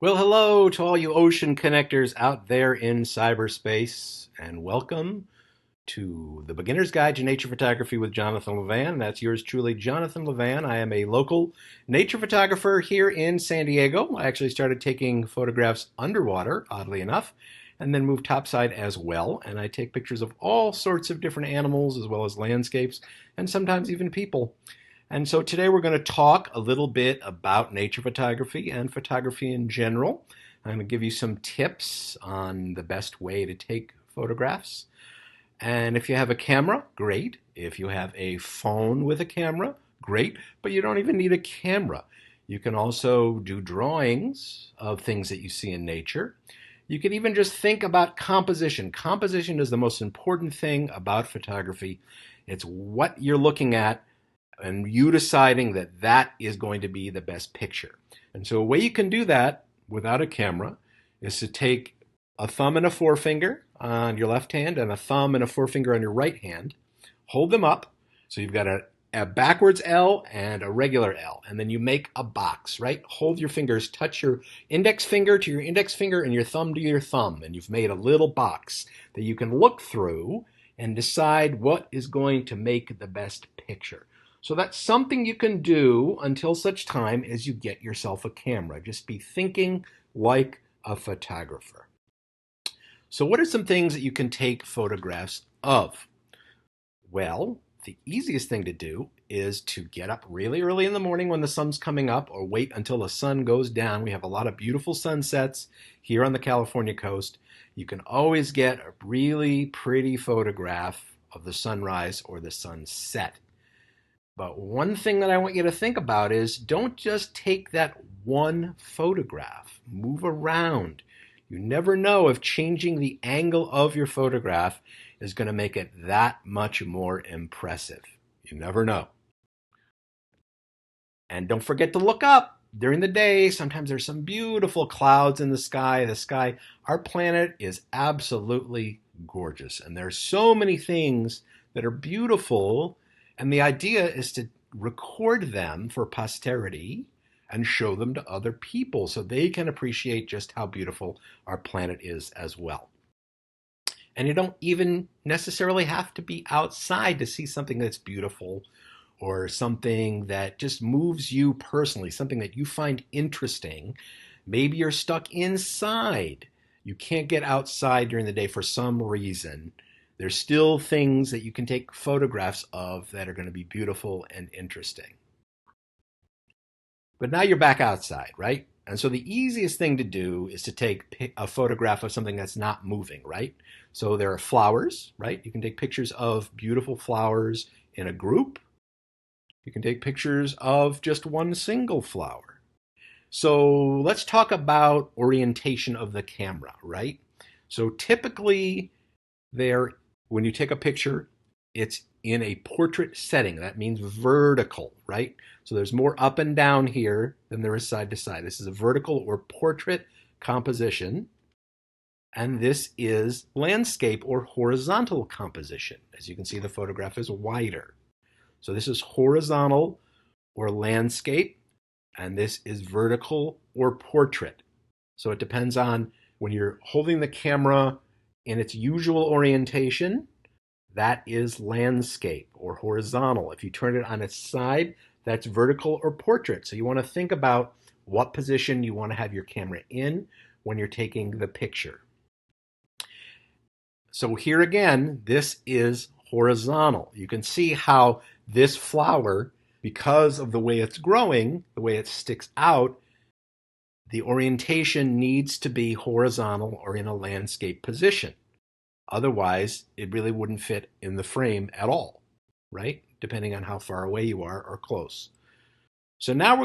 Well, hello to all you ocean connectors out there in cyberspace, and welcome to the Beginner's Guide to Nature Photography with Jonathan Levan. That's yours truly, Jonathan Levan. I am a local nature photographer here in San Diego. I actually started taking photographs underwater, oddly enough, and then moved topside as well. And I take pictures of all sorts of different animals as well as landscapes and sometimes even people. And so today we're going to talk a little bit about nature photography and photography in general. I'm going to give you some tips on the best way to take photographs. And if you have a camera, great. If you have a phone with a camera, great. But you don't even need a camera. You can also do drawings of things that you see in nature. You can even just think about composition. Composition is the most important thing about photography. It's what you're looking at and you deciding that that is going to be the best picture. And so a way you can do that without a camera is to take a thumb and a forefinger on your left hand and a thumb and a forefinger on your right hand, hold them up. So you've got a backwards L and a regular L, and then you make a box, right? Hold your fingers, touch your index finger to your index finger and your thumb to your thumb, and you've made a little box that you can look through and decide what is going to make the best picture. So that's something you can do until such time as you get yourself a camera. Just be thinking like a photographer. So what are some things that you can take photographs of? Well, the easiest thing to do is to get up really early in the morning when the sun's coming up, or wait until the sun goes down. We have a lot of beautiful sunsets here on the California coast. You can always get a really pretty photograph of the sunrise or the sunset. But one thing that I want you to think about is don't just take that one photograph. Move around. You never know if changing the angle of your photograph is going to make it that much more impressive. You never know. And don't forget to look up during the day. Sometimes there's some beautiful clouds in the sky. Our planet is absolutely gorgeous. And there's so many things that are beautiful. And the idea is to record them for posterity and show them to other people so they can appreciate just how beautiful our planet is as well. And you don't even necessarily have to be outside to see something that's beautiful or something that just moves you personally, something that you find interesting. Maybe you're stuck inside. You can't get outside during the day for some reason. There's still things that you can take photographs of that are going to be beautiful and interesting. But now you're back outside, right? And so the easiest thing to do is to take a photograph of something that's not moving, right? So there are flowers, right? You can take pictures of beautiful flowers in a group. You can take pictures of just one single flower. So let's talk about orientation of the camera, right? So typically when you take a picture, it's in a portrait setting. That means vertical, right? So there's more up and down here than there is side to side. This is a vertical or portrait composition. And this is landscape or horizontal composition. As you can see, the photograph is wider. So this is horizontal or landscape, and this is vertical or portrait. So it depends on when you're holding the camera in its usual orientation, that is landscape or horizontal. If you turn it on its side, that's vertical or portrait. So you want to think about what position you want to have your camera in when you're taking the picture. So here again, this is horizontal. You can see how this flower, because of the way it's growing, the way it sticks out, the orientation needs to be horizontal or in a landscape position. Otherwise, it really wouldn't fit in the frame at all, right? Depending on how far away you are or close. So now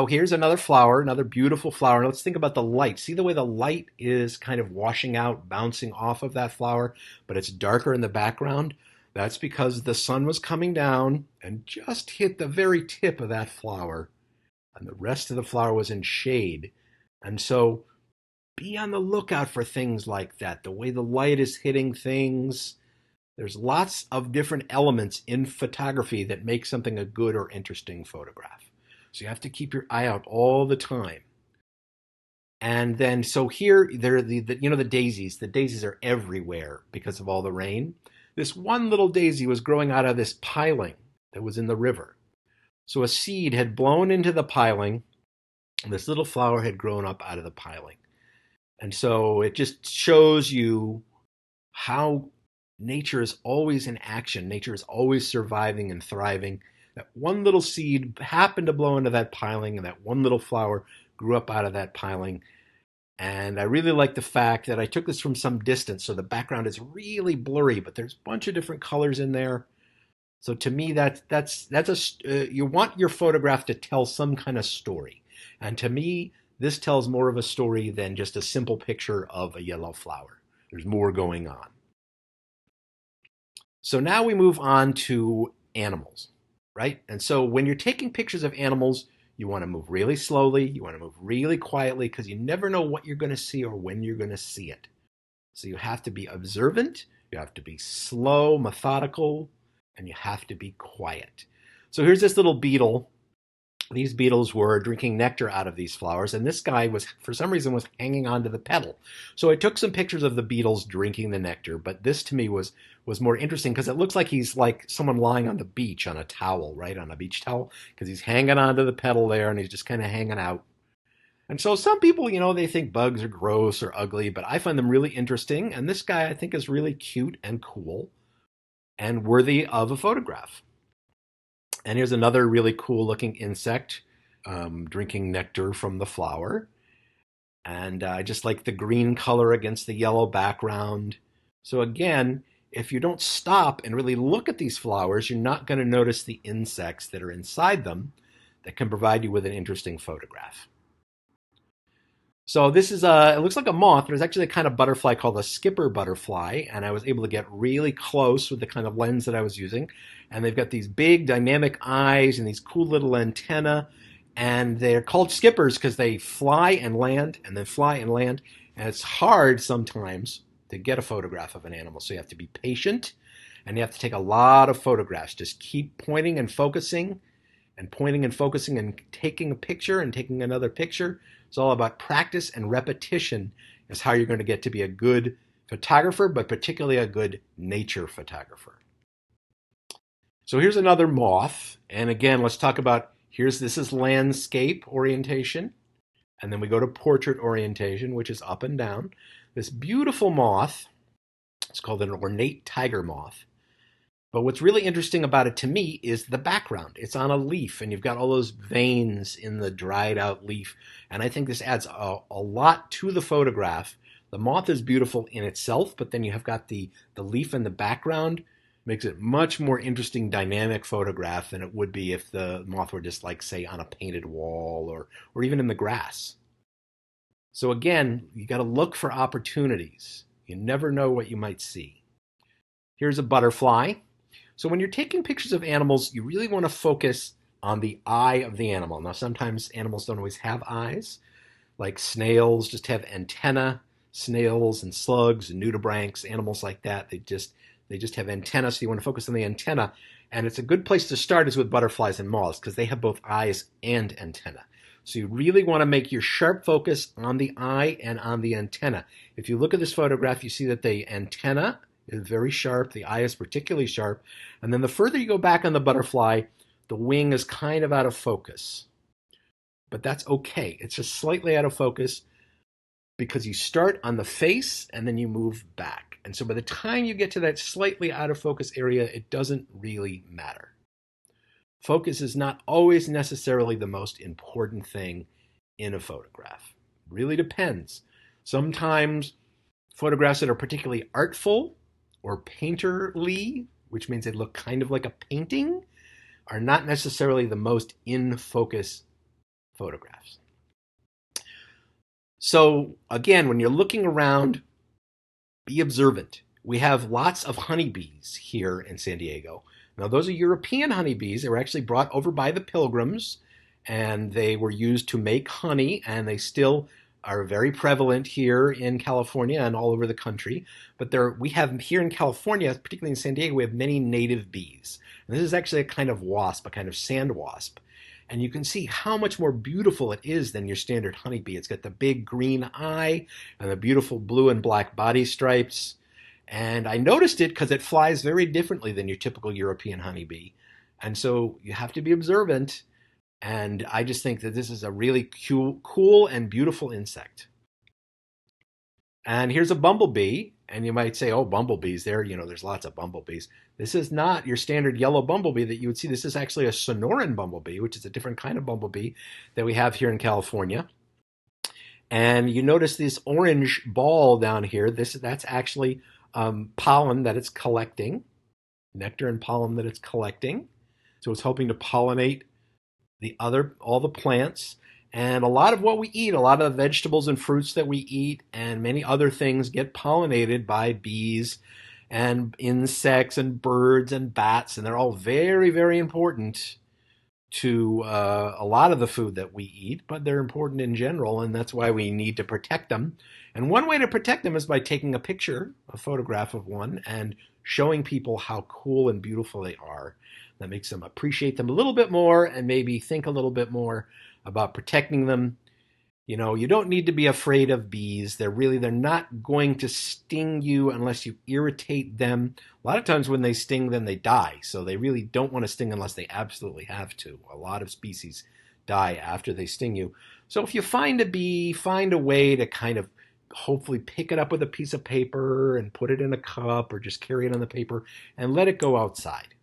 here's another flower, another beautiful flower. Let's think about the light. See the way the light is kind of washing out, bouncing off of that flower, but it's darker in the background? That's because the sun was coming down and just hit the very tip of that flower, and the rest of the flower was in shade. And so be on the lookout for things like that, the way the light is hitting things. There's lots of different elements in photography that make something a good or interesting photograph. So you have to keep your eye out all the time. And then so here there are the daisies. The daisies are everywhere because of all the rain. This one little daisy was growing out of this piling that was in the river. So a seed had blown into the piling, and this little flower had grown up out of the piling. And so it just shows you how nature is always in action. Nature is always surviving and thriving. That one little seed happened to blow into that piling, and that one little flower grew up out of that piling. And I really like the fact that I took this from some distance, so the background is really blurry, but there's a bunch of different colors in there. So to me, you want your photograph to tell some kind of story, and to me, this tells more of a story than just a simple picture of a yellow flower. There's more going on. So now we move on to animals, right? And so when you're taking pictures of animals, you want to move really slowly. You want to move really quietly because you never know what you're going to see or when you're going to see it. So you have to be observant. You have to be slow, methodical, and you have to be quiet. So here's this little beetle. These beetles were drinking nectar out of these flowers, and this guy was, for some reason, was hanging onto the petal. So I took some pictures of the beetles drinking the nectar, but this to me was more interesting because it looks like he's like someone lying on the beach on a towel, right, on a beach towel, because he's hanging onto the petal there, and he's just kind of hanging out. And so some people, they think bugs are gross or ugly, but I find them really interesting, and this guy I think is really cute and cool and worthy of a photograph. And here's another really cool looking insect drinking nectar from the flower. And I just like the green color against the yellow background. So again, if you don't stop and really look at these flowers, you're not going to notice the insects that are inside them that can provide you with an interesting photograph. So this is it looks like a moth. There's actually a kind of butterfly called a skipper butterfly, and I was able to get really close with the kind of lens that I was using. And they've got these big dynamic eyes and these cool little antennae, and they're called skippers because they fly and land and then fly and land. And it's hard sometimes to get a photograph of an animal, so you have to be patient and you have to take a lot of photographs. Just keep pointing and focusing and pointing and focusing and taking a picture and taking another picture. It's all about practice and repetition is how you're going to get to be a good photographer, but particularly a good nature photographer. So here's another moth. And again, let's talk about, this is landscape orientation. And then we go to portrait orientation, which is up and down. This beautiful moth, it's called an ornate tiger moth. But what's really interesting about it to me is the background. It's on a leaf, and you've got all those veins in the dried out leaf. And I think this adds a lot to the photograph. The moth is beautiful in itself, but then you have got the leaf in the background. Makes it much more interesting, dynamic photograph than it would be if the moth were just like, say, on a painted wall or even in the grass. So again, you got to look for opportunities. You never know what you might see. Here's a butterfly. So when you're taking pictures of animals, you really want to focus on the eye of the animal. Now, sometimes animals don't always have eyes, like snails just have antenna. Snails and slugs and nudibranchs, animals like that, they just have antenna, so you want to focus on the antenna. And it's a good place to start is with butterflies and moths because they have both eyes and antenna. So you really want to make your sharp focus on the eye and on the antenna. If you look at this photograph, you see that the antenna is very sharp, the eye is particularly sharp, and then the further you go back on the butterfly, the wing is kind of out of focus. But that's okay. It's just slightly out of focus because you start on the face and then you move back. And so by the time you get to that slightly out of focus area, it doesn't really matter. Focus is not always necessarily the most important thing in a photograph. It really depends. Sometimes photographs that are particularly artful or painterly, which means they look kind of like a painting, are not necessarily the most in focus photographs. So again, when you're looking around, be observant. We have lots of honeybees here in San Diego. Now, those are European honeybees. They were actually brought over by the Pilgrims, and they were used to make honey, and they still are very prevalent here in California and all over the country. But we have here in California, particularly in San Diego, we have many native bees. And this is actually a kind of wasp, a kind of sand wasp. And you can see how much more beautiful it is than your standard honeybee. It's got the big green eye and the beautiful blue and black body stripes. And I noticed it because it flies very differently than your typical European honeybee. And so you have to be observant. And I just think that this is a really cool and beautiful insect. And here's a bumblebee. And you might say, oh, bumblebees, there's lots of bumblebees. This is not your standard yellow bumblebee that you would see. This is actually a Sonoran bumblebee, which is a different kind of bumblebee that we have here in California. And you notice this orange ball down here. That's actually pollen that it's collecting, nectar and pollen that it's collecting. So it's hoping to pollinate all the plants. And a lot of what we eat, a lot of the vegetables and fruits that we eat, and many other things get pollinated by bees and insects and birds and bats. And they're all very, very important to a lot of the food that we eat, but they're important in general, and that's why we need to protect them. And one way to protect them is by taking a photograph of one, and showing people how cool and beautiful they are. That makes them appreciate them a little bit more and maybe think a little bit more about protecting them. You don't need to be afraid of bees. They're not going to sting you unless you irritate them. A lot of times when they sting, then they die. So they really don't want to sting unless they absolutely have to. A lot of species die after they sting you. So if you find a bee, find a way to kind of hopefully pick it up with a piece of paper and put it in a cup, or just carry it on the paper and let it go outside.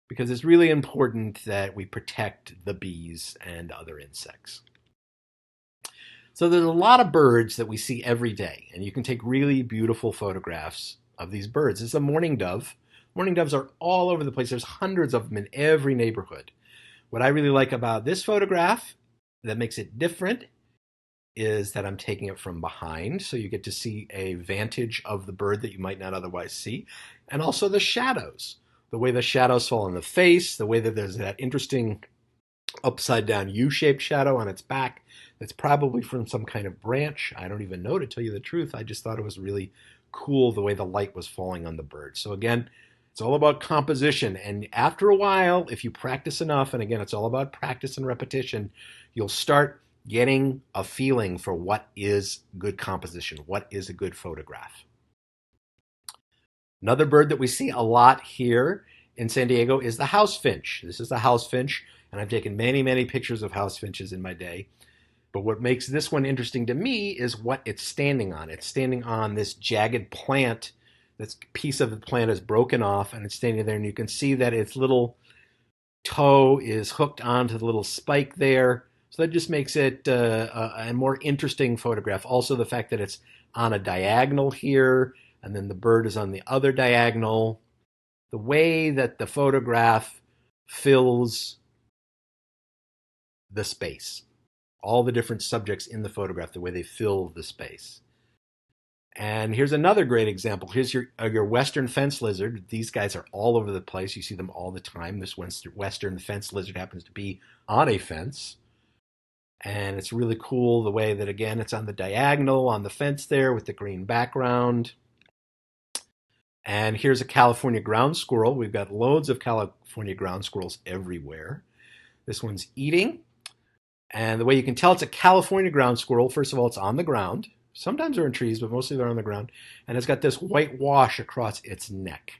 Because it's really important that we protect the bees and other insects. So there's a lot of birds that we see every day, and you can take really beautiful photographs of these birds. This is a mourning dove. Mourning doves are all over the place. There's hundreds of them in every neighborhood. What I really like about this photograph that makes it different is that I'm taking it from behind, so you get to see a vantage of the bird that you might not otherwise see, and also the shadows. The way the shadows fall on the face, the way that there's that interesting upside down U-shaped shadow on its back that's probably from some kind of branch. I don't even know, to tell you the truth. I just thought it was really cool the way the light was falling on the bird. So again, it's all about composition. And after a while, if you practice enough, and again, it's all about practice and repetition, you'll start getting a feeling for what is good composition, what is a good photograph. Another bird that we see a lot here in San Diego is the house finch. This is the house finch, and I've taken many, many pictures of house finches in my day. But what makes this one interesting to me is what it's standing on. It's standing on this jagged plant. This piece of the plant is broken off, and it's standing there, and you can see that its little toe is hooked onto the little spike there. So that just makes it a more interesting photograph. Also, the fact that it's on a diagonal here, and then the bird is on the other diagonal. The way that the photograph fills the space. All the different subjects in the photograph, the way they fill the space. And here's another great example. Here's your western fence lizard. These guys are all over the place. You see them all the time. This western fence lizard happens to be on a fence. And it's really cool the way that, again, it's on the diagonal on the fence there with the green background. And here's a California ground squirrel. We've got loads of California ground squirrels everywhere. This one's eating. And the way you can tell it's a California ground squirrel, first of all, it's on the ground. Sometimes they're in trees, but mostly they're on the ground. And it's got this white wash across its neck.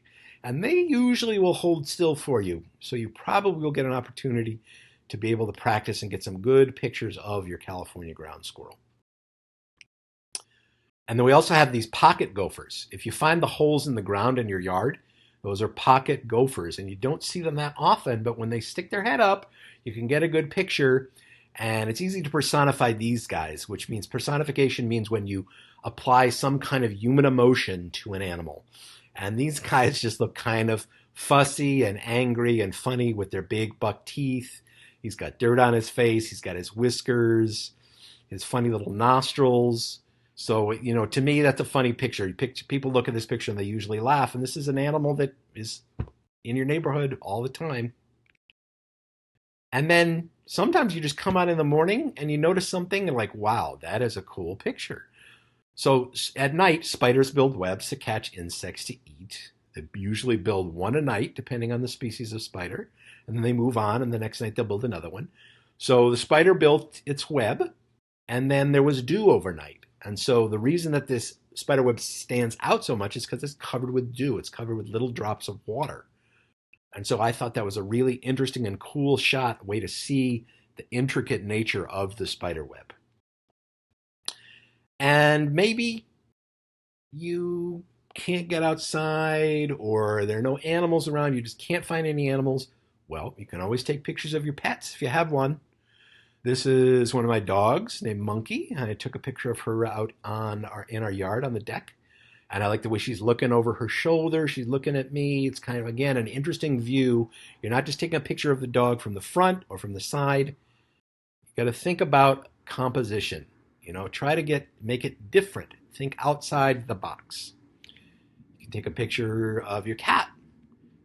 And they usually will hold still for you. So you probably will get an opportunity to be able to practice and get some good pictures of your California ground squirrel. And then we also have these pocket gophers. If you find the holes in the ground in your yard, those are pocket gophers. And you don't see them that often, but when they stick their head up, you can get a good picture. And it's easy to personify these guys, which means personification means when you apply some kind of human emotion to an animal. And these guys just look kind of fussy and angry and funny with their big buck teeth. He's got dirt on his face. He's got his whiskers, his funny little nostrils. So, to me, that's a funny picture. People look at this picture and they usually laugh. And this is an animal that is in your neighborhood all the time. And then sometimes you just come out in the morning and you notice something and like, wow, that is a cool picture. So at night, spiders build webs to catch insects to eat. They usually build one a night, depending on the species of spider, and then they move on, and the next night they'll build another one. So the spider built its web, and then there was dew overnight. And so the reason that this spider web stands out so much is because it's covered with dew. It's covered with little drops of water. And so I thought that was a really interesting and cool shot, way to see the intricate nature of the spider web. And maybe you can't get outside or there are no animals around, you just can't find any animals. Well, you can always take pictures of your pets if you have one. This is one of my dogs named Monkey. I took a picture of her out in our yard on the deck. And I like the way she's looking over her shoulder. She's looking at me. It's kind of, again, an interesting view. You're not just taking a picture of the dog from the front or from the side. You got to think about composition. Try to make it different. Think outside the box. You can take a picture of your cat.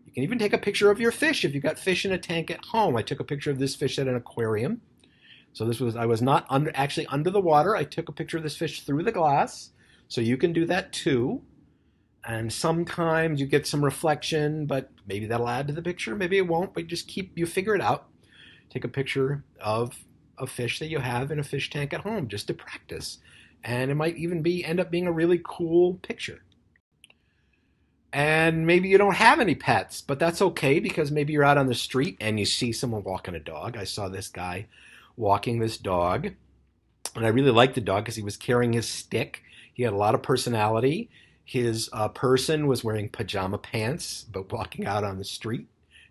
You can even take a picture of your fish if you've got fish in a tank at home. I took a picture of this fish at an aquarium. So I was not actually under the water. I took a picture of this fish through the glass. So you can do that too. And sometimes you get some reflection, but maybe that'll add to the picture. Maybe it won't, but you figure it out. Take a picture of a fish that you have in a fish tank at home just to practice. And it might even end up being a really cool picture. And maybe you don't have any pets, but that's okay because maybe you're out on the street and you see someone walking a dog. I saw this guy walking this dog, and I really liked the dog because he was carrying his stick. He had a lot of personality. His person was wearing pajama pants, but walking out on the street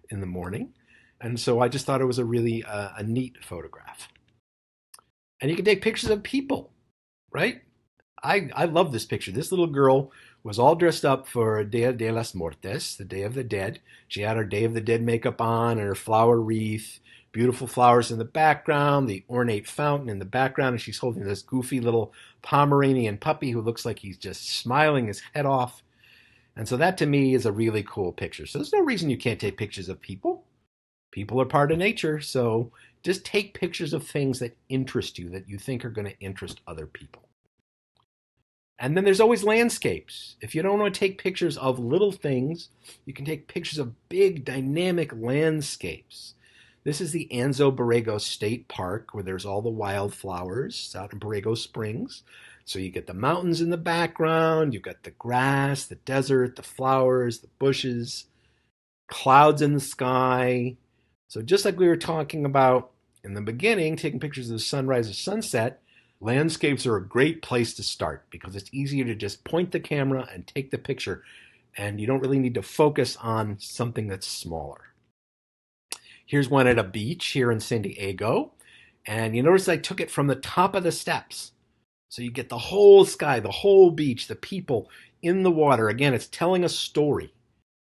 in the morning. And so I just thought it was a really a neat photograph. And you can take pictures of people, right? I love this picture. This little girl was all dressed up for Dia de las Muertes, the Day of the Dead. She had her Day of the Dead makeup on and her flower wreath, beautiful flowers in the background, the ornate fountain in the background, and she's holding this goofy little Pomeranian puppy who looks like he's just smiling his head off. And so that to me is a really cool picture. So there's no reason you can't take pictures of people. People are part of nature, so just take pictures of things that interest you, that you think are going to interest other people. And then there's always landscapes. If you don't want to take pictures of little things, you can take pictures of big, dynamic landscapes. This is the Anzo Borrego State Park, where there's all the wildflowers out in Borrego Springs. So you get the mountains in the background, you've got the grass, the desert, the flowers, the bushes, clouds in the sky. So just like we were talking about in the beginning, taking pictures of the sunrise or sunset, landscapes are a great place to start because it's easier to just point the camera and take the picture, and you don't really need to focus on something that's smaller. Here's one at a beach here in San Diego, and you notice I took it from the top of the steps. So you get the whole sky, the whole beach, the people in the water. Again, it's telling a story.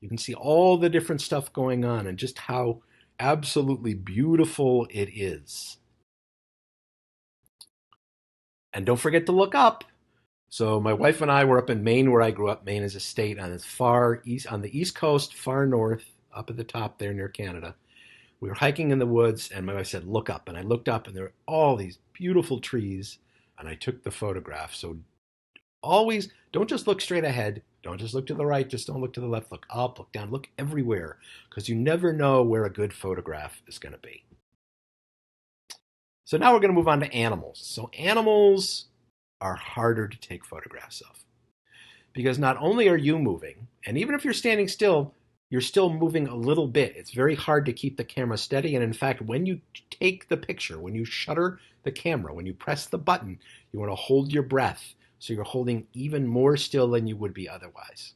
You can see all the different stuff going on and just how absolutely beautiful it is. And don't forget to look up. So my wife and I were up in Maine, where I grew up. Maine is a state on the far east, on the east coast, far north, up at the top there near Canada. We were hiking in the woods, and my wife said, "Look up." And I looked up, and there were all these beautiful trees, and I took the photograph. So always, don't just look straight ahead. Don't just look to the right. Just don't look to the left. Look up, look down, look everywhere, because you never know where a good photograph is going to be. So now we're going to move on to animals. So animals are harder to take photographs of because not only are you moving, and even if you're standing still, you're still moving a little bit. It's very hard to keep the camera steady. And in fact, when you take the picture, when you shutter the camera, when you press the button, you want to hold your breath. So you're holding even more still than you would be otherwise.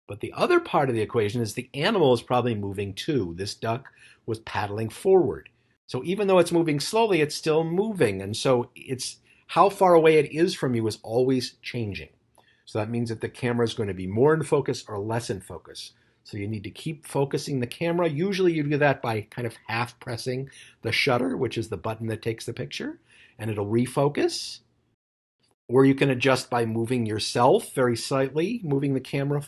But the other part of the equation is the animal is probably moving too. This duck was paddling forward. So even though it's moving slowly, it's still moving. And so it's how far away it is from you is always changing. So that means that the camera is going to be more in focus or less in focus. So you need to keep focusing the camera. Usually you do that by kind of half pressing the shutter, which is the button that takes the picture, and it'll refocus. Or you can adjust by moving yourself very slightly. Moving the camera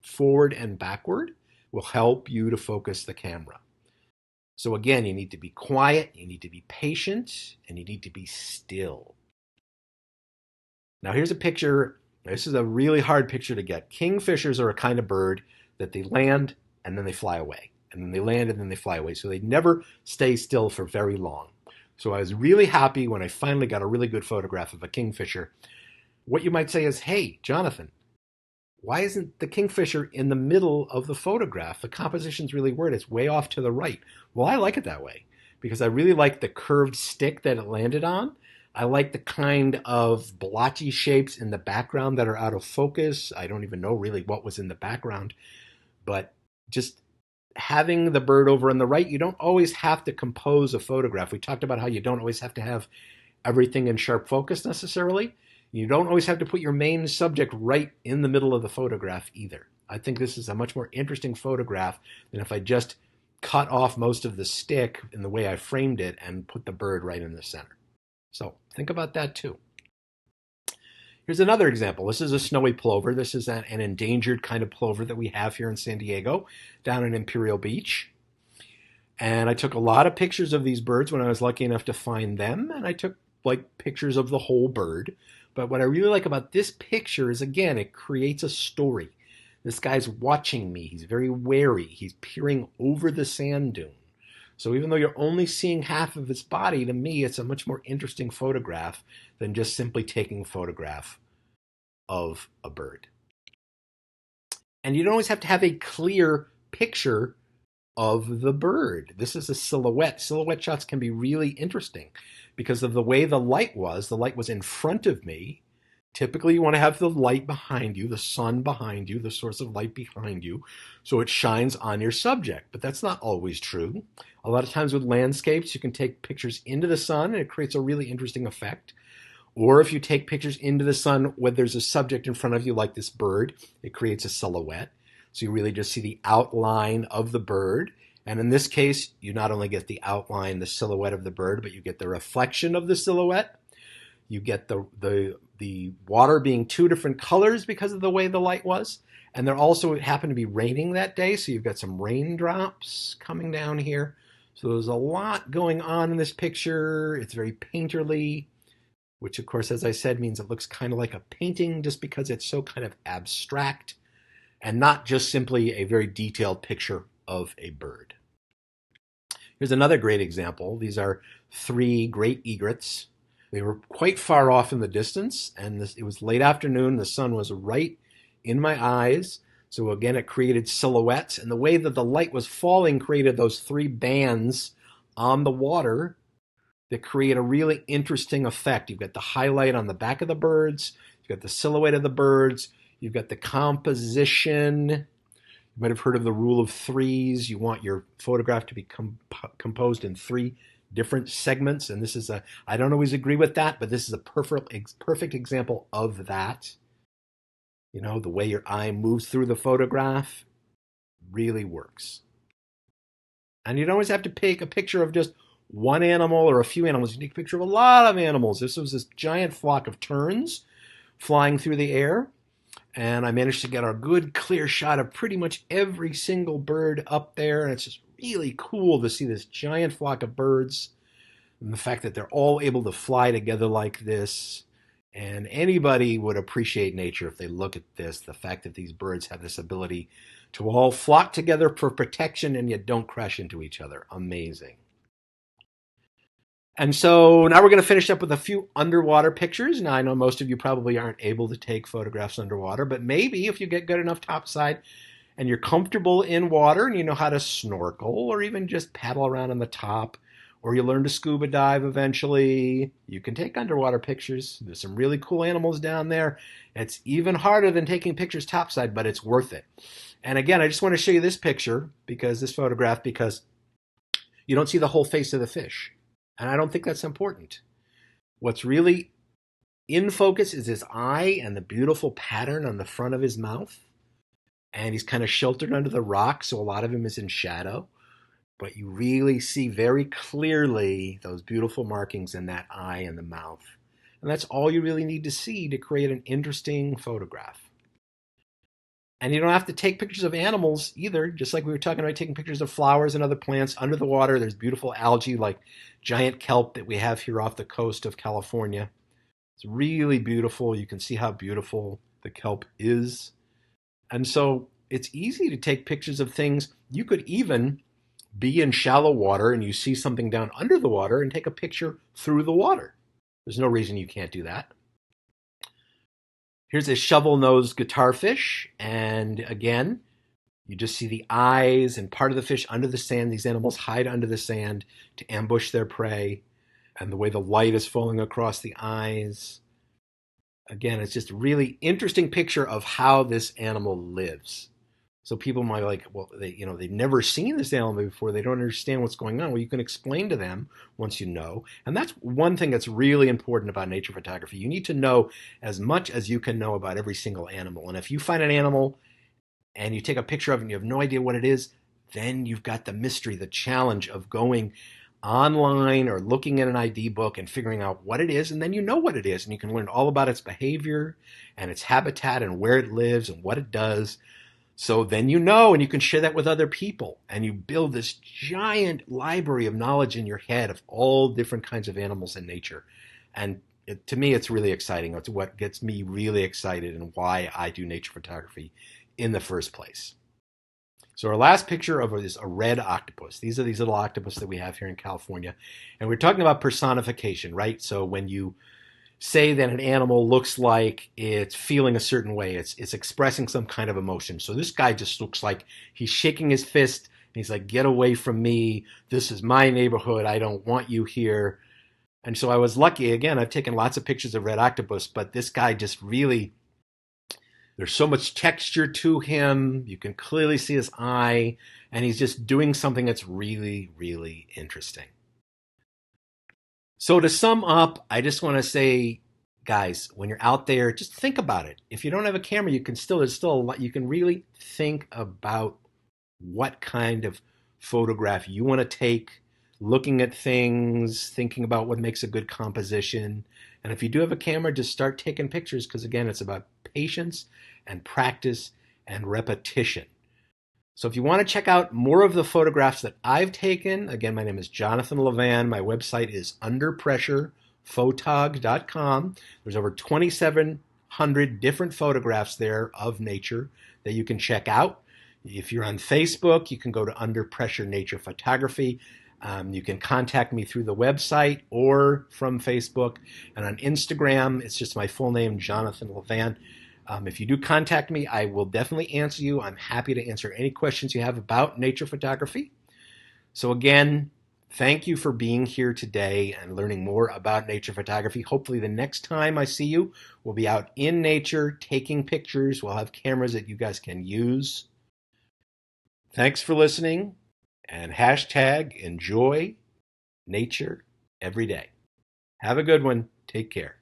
forward and backward will help you to focus the camera. So again, you need to be quiet, you need to be patient, and you need to be still. Now here's a picture. This is a really hard picture to get. Kingfishers are a kind of bird that they land and then they fly away. And then they land and then they fly away. So they never stay still for very long. So I was really happy when I finally got a really good photograph of a kingfisher. What you might say is, hey, Jonathan, why isn't the kingfisher in the middle of the photograph? The composition's really weird. It's way off to the right. Well, I like it that way because I really like the curved stick that it landed on. I like the kind of blotchy shapes in the background that are out of focus. I don't even know really what was in the background, but just having the bird over on the right, you don't always have to compose a photograph. We talked about how you don't always have to have everything in sharp focus necessarily. You don't always have to put your main subject right in the middle of the photograph either. I think this is a much more interesting photograph than if I just cut off most of the stick in the way I framed it and put the bird right in the center. So think about that too. Here's another example. This is a snowy plover. This is an endangered kind of plover that we have here in San Diego, down in Imperial Beach. And I took a lot of pictures of these birds when I was lucky enough to find them. And I took like pictures of the whole bird. But what I really like about this picture is, again, it creates a story. This guy's watching me. He's very wary. He's peering over the sand dune. So even though you're only seeing half of his body, to me, it's a much more interesting photograph than just simply taking a photograph of a bird. And you don't always have to have a clear picture of the bird. This is a silhouette. Silhouette shots can be really interesting because of the way the light was. The light was in front of me. Typically, you want to have the light behind you, the sun behind you, the source of light behind you, so it shines on your subject. But that's not always true. A lot of times with landscapes, you can take pictures into the sun, and it creates a really interesting effect. Or if you take pictures into the sun when there's a subject in front of you, like this bird, it creates a silhouette. So you really just see the outline of the bird. And in this case, you not only get the outline, the silhouette of the bird, but you get the reflection of the silhouette. You get the water being two different colors because of the way the light was. And there also happened to be raining that day, so you've got some raindrops coming down here. So there's a lot going on in this picture. It's very painterly, which of course, as I said, means it looks kind of like a painting just because it's so kind of abstract and not just simply a very detailed picture of a bird. Here's another great example. These are 3 great egrets. They were quite far off in the distance, and it was late afternoon. The sun was right in my eyes. So again, it created silhouettes, and the way that the light was falling created those 3 bands on the water that create a really interesting effect. You've got the highlight on the back of the birds, you've got the silhouette of the birds, you've got the composition. You might have heard of the rule of 3s. You want your photograph to be composed in 3 different segments, and this is I don't always agree with that, but this is a perfect example of that. You know, the way your eye moves through the photograph really works. And you don't always have to take a picture of just one animal or a few animals. You take a picture of a lot of animals. This was this giant flock of terns flying through the air, and I managed to get a good clear shot of pretty much every single bird up there, and it's just really cool to see this giant flock of birds and the fact that they're all able to fly together like this. And anybody would appreciate nature if they look at this, the fact that these birds have this ability to all flock together for protection and yet don't crash into each other. Amazing. And so now we're going to finish up with a few underwater pictures. Now, I know most of you probably aren't able to take photographs underwater, but maybe if you get good enough topside and you're comfortable in water and you know how to snorkel or even just paddle around on the top, or you learn to scuba dive eventually, you can take underwater pictures. There's some really cool animals down there. It's even harder than taking pictures topside, but it's worth it. And again, I just want to show you this picture, this photograph, because you don't see the whole face of the fish. And I don't think that's important. What's really in focus is his eye and the beautiful pattern on the front of his mouth. And he's kind of sheltered under the rock, so a lot of him is in shadow. But you really see very clearly those beautiful markings in that eye and the mouth. And that's all you really need to see to create an interesting photograph. And you don't have to take pictures of animals either, just like we were talking about taking pictures of flowers and other plants under the water. There's beautiful algae like giant kelp that we have here off the coast of California. It's really beautiful. You can see how beautiful the kelp is. And so it's easy to take pictures of things. You could even be in shallow water and you see something down under the water and take a picture through the water. There's no reason you can't do that. Here's a shovel-nosed guitarfish, and again, you just see the eyes and part of the fish under the sand. These animals hide under the sand to ambush their prey, and the way the light is falling across the eyes. Again, it's just a really interesting picture of how this animal lives. So people might like, well, they've never seen this animal before. They don't understand what's going on. Well, you can explain to them once you know. And that's one thing that's really important about nature photography. You need to know as much as you can know about every single animal. And if you find an animal and you take a picture of it and you have no idea what it is, then you've got the mystery, the challenge of going online or looking at an ID book and figuring out what it is, and then you know what it is, and you can learn all about its behavior and its habitat and where it lives and what it does. So then you know, and you can share that with other people, and you build this giant library of knowledge in your head of all different kinds of animals in nature. And to me, it's really exciting. It's what gets me really excited and why I do nature photography in the first place. So our last picture of is a red octopus. These are these little octopus that we have here in California. And we're talking about personification, right? So when you say that an animal looks like it's feeling a certain way, it's expressing some kind of emotion. So this guy just looks like he's shaking his fist and he's like, get away from me. This is my neighborhood. I don't want you here. And so I was lucky. Again, I've taken lots of pictures of red octopus, but this guy just really, there's so much texture to him. You can clearly see his eye, and he's just doing something that's really, really interesting. So to sum up, I just want to say, guys, when you're out there, just think about it. If you don't have a camera, there's still a lot, you can really think about what kind of photograph you want to take, looking at things, thinking about what makes a good composition. And if you do have a camera, just start taking pictures, because again, it's about patience and practice and repetition. So if you want to check out more of the photographs that I've taken, again, my name is Jonathan Levan. My website is underpressurephotog.com. There's over 2,700 different photographs there of nature that you can check out. If you're on Facebook, you can go to Under Pressure Nature Photography. You can contact me through the website or from Facebook. And on Instagram, it's just my full name, Jonathan Levan. If you do contact me, I will definitely answer you. I'm happy to answer any questions you have about nature photography. So again, thank you for being here today and learning more about nature photography. Hopefully the next time I see you, we'll be out in nature taking pictures. We'll have cameras that you guys can use. Thanks for listening, and hashtag enjoy nature every day. Have a good one. Take care.